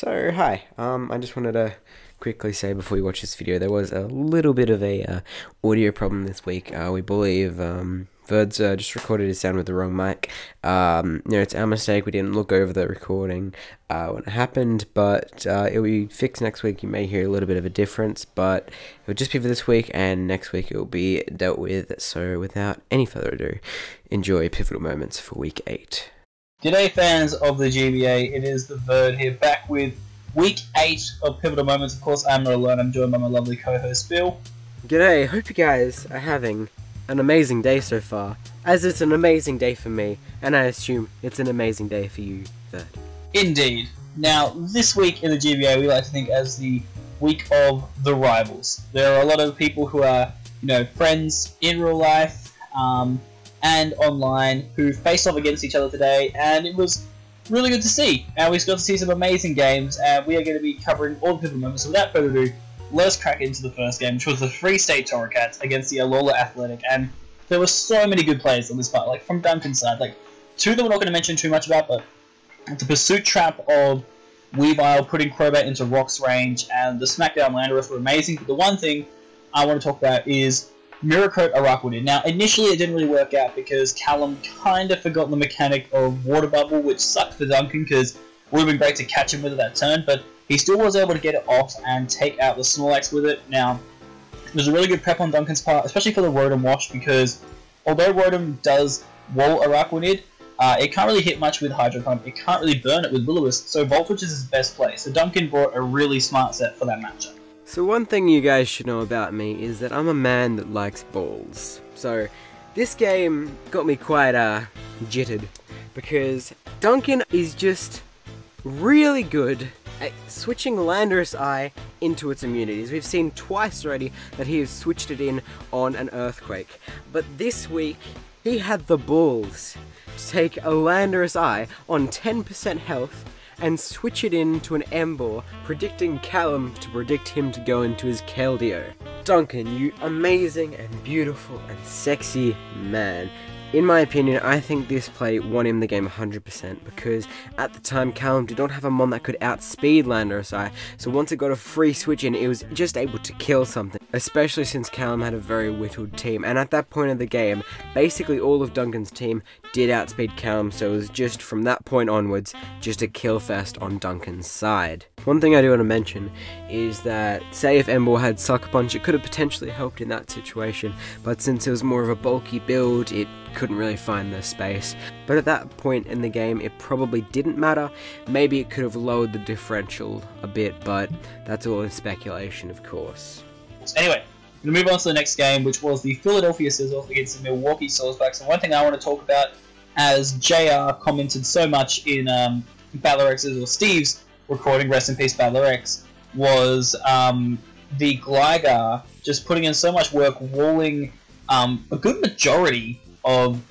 So, hi, I just wanted to quickly say before we watch this video, there was a little bit of a audio problem this week. We believe Verd's just recorded his sound with the wrong mic. It's our mistake, we didn't look over the recording when it happened, but it'll be fixed next week. You may hear a little bit of a difference, but it'll just be for this week, and next week it'll be dealt with. So, without any further ado, enjoy Pivotal Moments for Week 8. G'day fans of the GBA, it is TheVerd here, back with Week 8 of Pivotal Moments. Of course, I'm not alone, I'm joined by my lovely co-host Bill. G'day, hope you guys are having an amazing day so far, as it's an amazing day for me, and I assume it's an amazing day for you, Verd. Indeed. Now, this week in the GBA, we like to think as the week of the rivals. There are a lot of people who are, friends in real life, and online, who faced off against each other today, and it was really good to see. And we got to see some amazing games, and we are going to be covering all the Pivotal Moments. So without further ado, let us crack into the first game, which was the Free State Torricats against the Alola Athletic. And there were so many good players on this part, like from Duncan's side. Like, two that we're not going to mention too much about, but the Pursuit Trap of Weavile putting Crobat into Rock's range, and the Smackdown Landorus were amazing. But the one thing I want to talk about is Mirror Coat Araquanid. Now, initially it didn't really work out because Callum kind of forgot the mechanic of Water Bubble, which sucked for Duncan because it would have been great to catch him with it that turn, but he still was able to get it off and take out the Snorlax with it. Now, it was a really good prep on Duncan's part, especially for the Rotom Wash, because although Rotom does wall Araquanid, it can't really hit much with Hydro Pump, it can't really burn it with Will-O-Wisp, so Volt Switch is his best play. So Duncan brought a really smart set for that matchup. So one thing you guys should know about me is that I'm a man that likes balls. So this game got me quite jittered, because Duncan is just really good at switching Landorus Eye into its immunities. We've seen twice already that he has switched it in on an Earthquake, but this week he had the balls to take a Landorus Eye on 10% health and switch it into an Emboar, predicting Callum to predict him to go into his Keldeo. Duncan, you amazing and beautiful and sexy man. In my opinion, I think this play won him the game 100%, because at the time Callum did not have a mon that could outspeed Landorus Eye, so once it got a free switch in, it was just able to kill something, especially since Callum had a very whittled team, and at that point of the game, basically all of Duncan's team did outspeed Callum, so it was just from that point onwards, just a kill fest on Duncan's side. One thing I do want to mention is that, say if Emboar had Sucker Punch, it could have potentially helped in that situation, but since it was more of a bulky build, it couldn't really find the space. But at that point in the game, it probably didn't matter. Maybe it could have lowered the differential a bit, but that's all in speculation, of course. Anyway, we're going to move on to the next game, which was the Philadelphia Sizzles against the Milwaukee Soulsbacks. And one thing I want to talk about, as JR commented so much in BattleRx's or Steve's recording, rest in peace BattleRx, was the Gligar just putting in so much work, walling a good majority of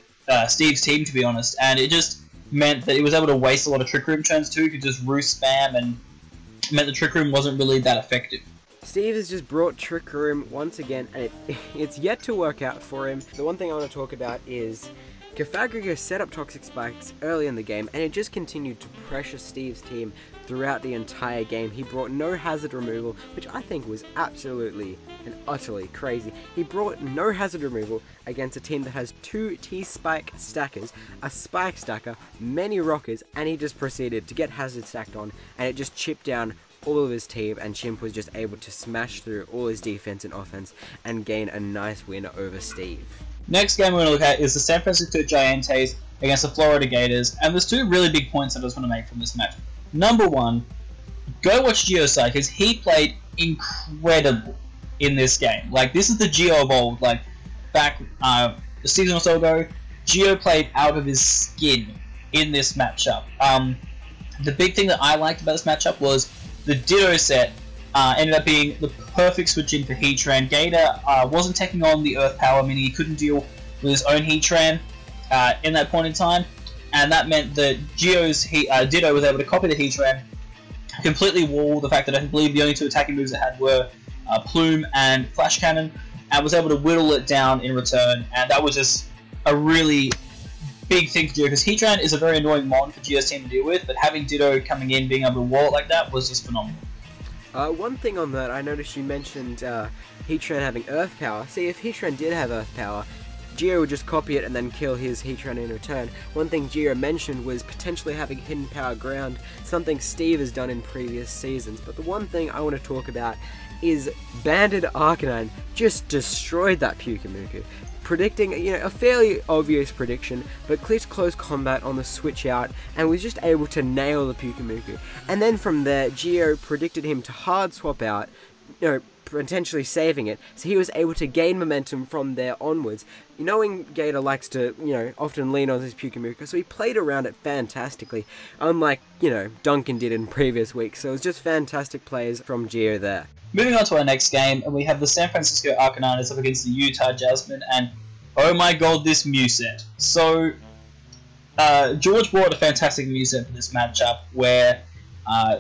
Steve's team, to be honest, and it just meant that he was able to waste a lot of Trick Room turns too. He could just roost spam, and meant the Trick Room wasn't really that effective. Steve has just brought Trick Room once again, and it's yet to work out for him. The one thing I want to talk about is Cofagrigus set up Toxic Spikes early in the game, and it just continued to pressure Steve's team throughout the entire game. He brought no hazard removal, which I think was absolutely and utterly crazy. He brought no hazard removal against a team that has 2 T-Spike stackers, a Spike stacker, many rockers, and he just proceeded to get hazard stacked on, and it just chipped down all of his team, and Chimp was just able to smash through all his defense and offense and gain a nice win over Steve. Next game we're going to look at is the San Francisco Giants against the Florida Gators, and there's 2 really big points that I just want to make from this match. Number 1, go watch Geoside, because he played incredible in this game. Like, this is the Geo of old. Like, back a season or so ago, Geo played out of his skin in this matchup. The big thing that I liked about this matchup was the Ditto set ended up being the perfect switch-in for Heatran. Gator wasn't taking on the Earth Power Mini. He couldn't deal with his own Heatran in that point in time, and that meant that Geo's Ditto was able to copy the Heatran, completely wall the fact that I believe the only 2 attacking moves it had were Plume and Flash Cannon, and was able to whittle it down in return, and that was just a really big thing for Geo, because Heatran is a very annoying mon for Geo's team to deal with, but having Ditto coming in, being able to wall it like that was just phenomenal. One thing on that, I noticed you mentioned Heatran having Earth Power. See, if Heatran did have Earth Power, Geo would just copy it and then kill his Heatran in return. One thing Geo mentioned was potentially having Hidden Power Ground, something Steve has done in previous seasons. But the one thing I want to talk about is Banded Arcanine just destroyed that Pyukumuku. Predicting, a fairly obvious prediction, but clicked close combat on the switch out and was just able to nail the Pyukumuku. And then from there, Geo predicted him to hard swap out, potentially saving it, so he was able to gain momentum from there onwards. Knowing Gator likes to, often lean on his Pyukumuku, so he played around it fantastically, unlike, Duncan did in previous weeks. So it was just fantastic plays from Geo there. Moving on to our next game, and we have the San Francisco Arcanines up against the Utah Jasmine, and oh my god, this Mew set. So, George brought a fantastic Mew set for this matchup, where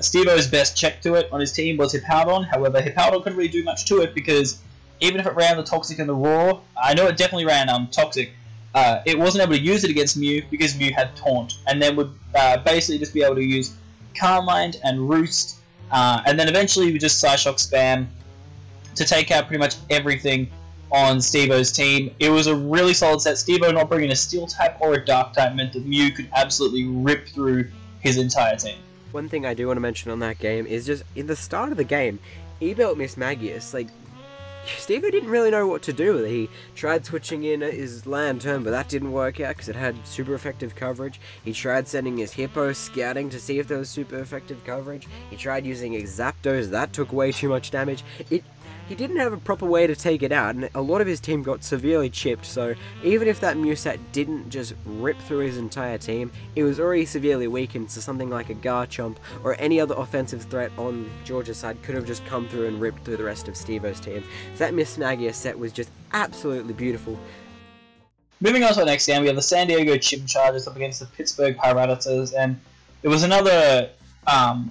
Steve-O's best check to it on his team was Hippowdon. However, Hippowdon couldn't really do much to it, because even if it ran the Toxic and the Roar, I know it definitely ran Toxic, it wasn't able to use it against Mew, because Mew had Taunt, and then would basically just be able to use Carmine and Roost, and then eventually we just Psyshock spam to take out pretty much everything on Steve-O's team. It was a really solid set. Steve-O not bringing a Steel type or a Dark type meant that Mew could absolutely rip through his entire team. One thing I do want to mention on that game is just in the start of the game, E-Belt Mismagius, Steve-O didn't really know what to do with it. He tried switching in his Lantern, but that didn't work out because it had super effective coverage. He tried sending his Hippo scouting to see if there was super effective coverage. He tried using his Zapdos, that took way too much damage. He didn't have a proper way to take it out, and a lot of his team got severely chipped, so even if that Mew set didn't just rip through his entire team, it was already severely weakened, so something like a Garchomp or any other offensive threat on Georgia's side could have just come through and ripped through the rest of Steve-O's team. So that Mismagius set was just absolutely beautiful. Moving on to our next game, we have the San Diego Chimchargers up against the Pittsburgh Pirates, and it was another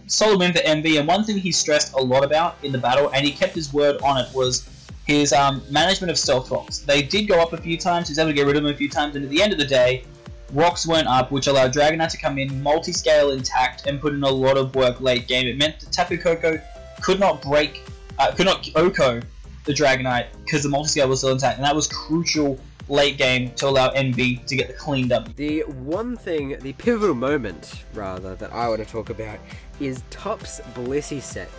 solid win for MV, and one thing he stressed a lot about in the battle, and he kept his word on it, was his management of Stealth Rocks. They did go up a few times, he was able to get rid of them a few times, and at the end of the day, Rocks went up, which allowed Dragonite to come in, multi-scale intact, and put in a lot of work late game. It meant that Tapu Koko could not OHKO the Dragonite, because the multi-scale was still intact, and that was crucial late game to allow MV to get the clean W. The pivotal moment, rather, that I want to talk about is Top's Blissey set.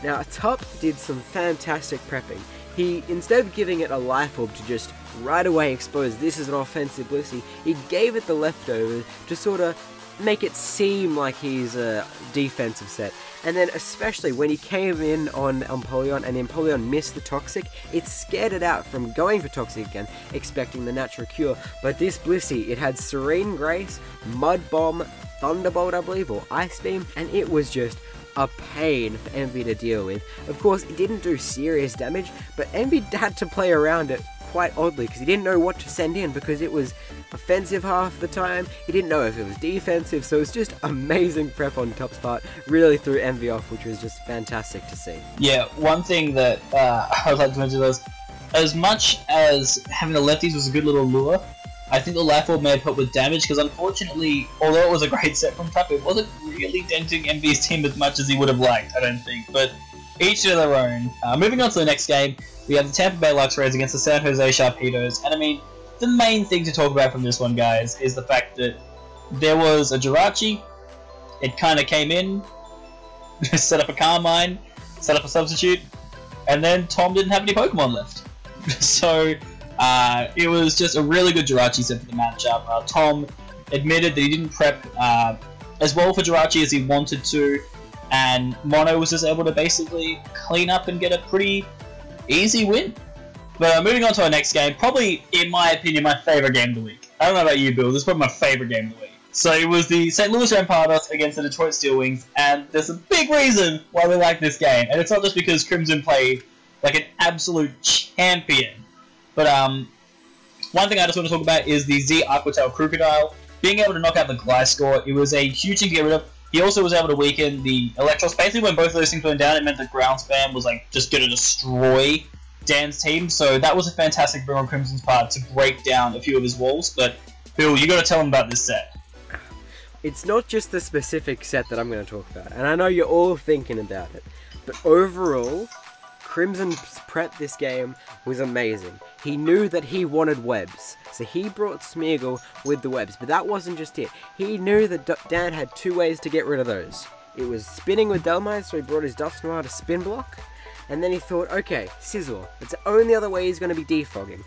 Now, Top did some fantastic prepping. He, instead of giving it a Life Orb to just right away expose this is an offensive Blissey, he gave it the leftover to sort of make it seem like he's a defensive set. And then especially when he came in on Empoleon and Empoleon missed the Toxic, it scared it out from going for Toxic again, expecting the natural cure. But this Blissey, it had Serene Grace, Mud Bomb, Thunderbolt I believe, or Ice Beam, and it was just a pain for Envy to deal with. Of course, it didn't do serious damage, but Envy had to play around it quite oddly because he didn't know what to send in because it was offensive half the time, he didn't know if it was defensive, so it was just amazing prep on Top's part, really threw Envy off, which was just fantastic to see. Yeah, one thing that I would like to mention was, as much as having the lefties was a good little lure, I think the Life Orb may have helped with damage, because unfortunately, although it was a great set from Top, it wasn't really denting Envy's team as much as he would have liked, I don't think, but each to their own. Moving on to the next game, we have the Tampa Bay Luxrays against the San Jose Sharpedos, and I mean, the main thing to talk about from this one, guys, is the fact that there was a Jirachi, it kind of came in, set up a Carmine, set up a substitute, and then Tom didn't have any Pokemon left. So, it was just a really good Jirachi set for the matchup. Tom admitted that he didn't prep as well for Jirachi as he wanted to, and Mono was just able to basically clean up and get a pretty easy win. But moving on to our next game, probably, in my opinion, my favourite game of the week. I don't know about you, Bill, this is probably my favourite game of the week. So it was the St. Louis Rampardos against the Detroit Steelwings, and there's a big reason why we like this game. And it's not just because Crimson played like an absolute champion. But one thing I just want to talk about is the Z Aquatail Crocodile. Being able to knock out the Gliscor, it was a huge thing to get rid of. He also was able to weaken the Electros. Basically, when both of those things went down, it meant the ground spam was like just going to destroy Dan's team. So that was a fantastic bring on Crimson's part to break down a few of his walls. But Bill, you got to tell them about this set. It's not just the specific set that I'm going to talk about, and I know you're all thinking about it, but overall, Crimson's prep this game was amazing. He knew that he wanted webs, so he brought Smeagol with the webs, but that wasn't just it. He knew that Dan had two ways to get rid of those. It was spinning with Delmine, so he brought his Dusk Noir to spin block, and then he thought, okay, Sizzle, it's the only other way he's going to be defogging.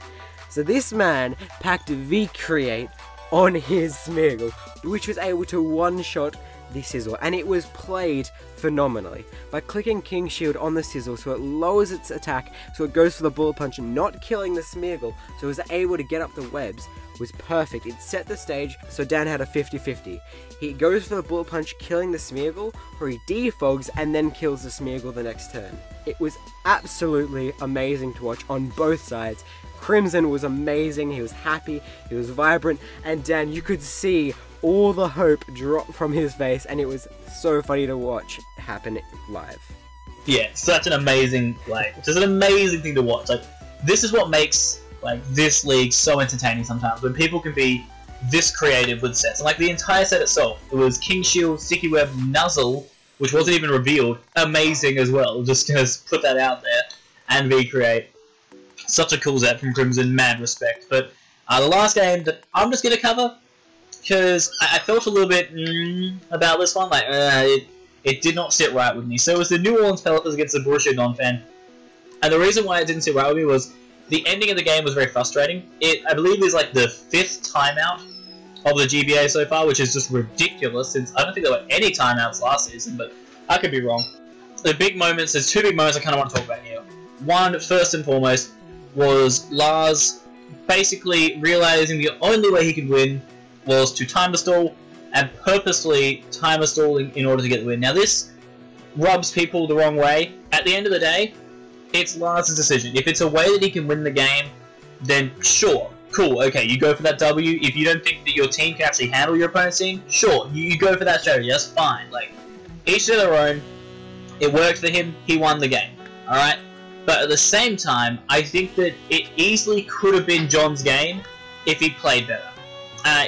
So this man packed V-Create on his Smeagol, which was able to one-shot the Sizzle, and it was played phenomenally. By clicking King Shield on the Sizzle so it lowers its attack, so it goes for the Bullet Punch, not killing the Smeagol, so it was able to get up the webs, was perfect. It set the stage, so Dan had a 50-50. He goes for the Bullet Punch, killing the Smeagol, or he defogs and then kills the Smeagol the next turn. It was absolutely amazing to watch on both sides. Crimson was amazing, he was happy, he was vibrant, and Dan, you could see all the hope drop from his face, and it was so funny to watch happen live. Yeah, such an amazing, just an amazing thing to watch. Like, this is what makes, this league so entertaining sometimes, when people can be this creative with sets. And, the entire set itself, it was King Shield, Sticky Web, Nuzzle, which wasn't even revealed, amazing as well. Just gonna put that out there, and V-Create. Such a cool set from Crimson, mad respect. But the last game that I'm just going to cover, because I felt a little bit about this one, it did not sit right with me. So it was the New Orleans Pelicans against the Borussia Dortmund. And the reason why it didn't sit right with me was the ending of the game was very frustrating. I believe is the 5th timeout of the GBA so far, which is just ridiculous, since I don't think there were any timeouts last season, but I could be wrong. The big moments, there's two big moments I kind of want to talk about here. One, first and foremost, was Lars basically realizing the only way he could win was to timer stall, and purposefully timer stalling in order to get the win. Now this rubs people the wrong way. At the end of the day, it's Lars' decision. If it's a way that he can win the game, then sure, cool, okay, you go for that W. If you don't think that your team can actually handle your opponent's team, sure, you go for that strategy, that's fine. Each to their own, it worked for him, he won the game, alright? But at the same time, I think that it easily could have been John's game if he played better.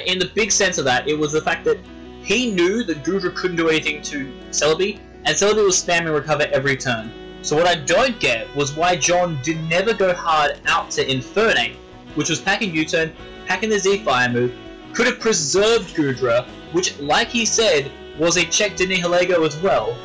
In the big sense of that, it was the fact that he knew that Gudra couldn't do anything to Celebi, and Celebi was spamming recover every turn. So what I don't get was why John did never go hard out to Infernate, which was packing U-turn, packing the Z-Fire move, could have preserved Gudra, which, like he said, was a check to Nihilego as well,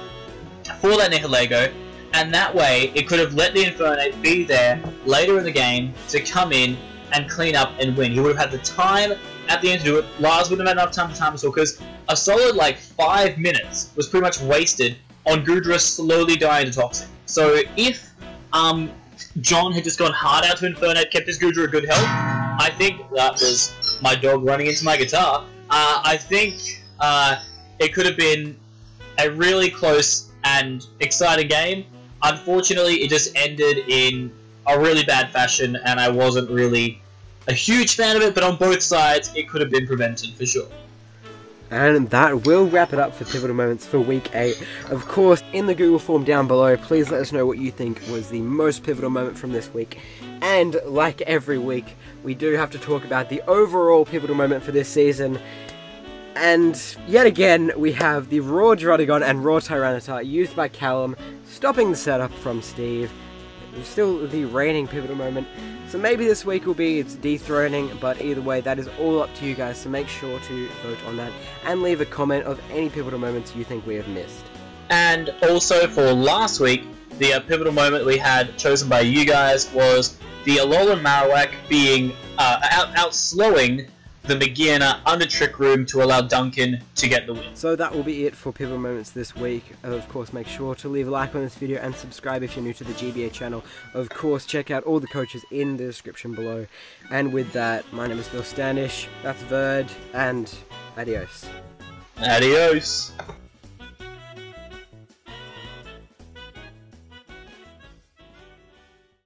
for that Nihilego, and that way it could have let the Infernate be there later in the game to come in and clean up and win. He would have had the time at the end to do it. Lars wouldn't have had enough time to time stall, because a solid 5 minutes was pretty much wasted on Gudra slowly dying to Toxic. So if John had just gone hard out to Infernate, kept his Gudra good health, I think that was my dog running into my guitar. I think it could have been a really close and exciting game. Unfortunately, it just ended in a really bad fashion, and I wasn't really a huge fan of it, but on both sides, it could have been prevented for sure. And that will wrap it up for Pivotal Moments for Week 8. Of course, in the Google form down below, please let us know what you think was the most pivotal moment from this week. And like every week, we do have to talk about the overall pivotal moment for this season. And yet again, we have the Raw Druddigon and Raw Tyranitar used by Callum, stopping the setup from Steve. It's still the reigning pivotal moment. So maybe this week will be its dethroning, but either way, that is all up to you guys, so make sure to vote on that and leave a comment of any pivotal moments you think we have missed. And also for last week, the pivotal moment we had chosen by you guys was the Alolan Marowak being outslowing the Magiana under Trick Room to allow Duncan to get the win. So that will be it for Pivotal Moments this week. Of course, make sure to leave a like on this video and subscribe if you're new to the GBA channel. Of course, check out all the coaches in the description below. And with that, my name is BillStandish, that's Verd, and adios. Adios.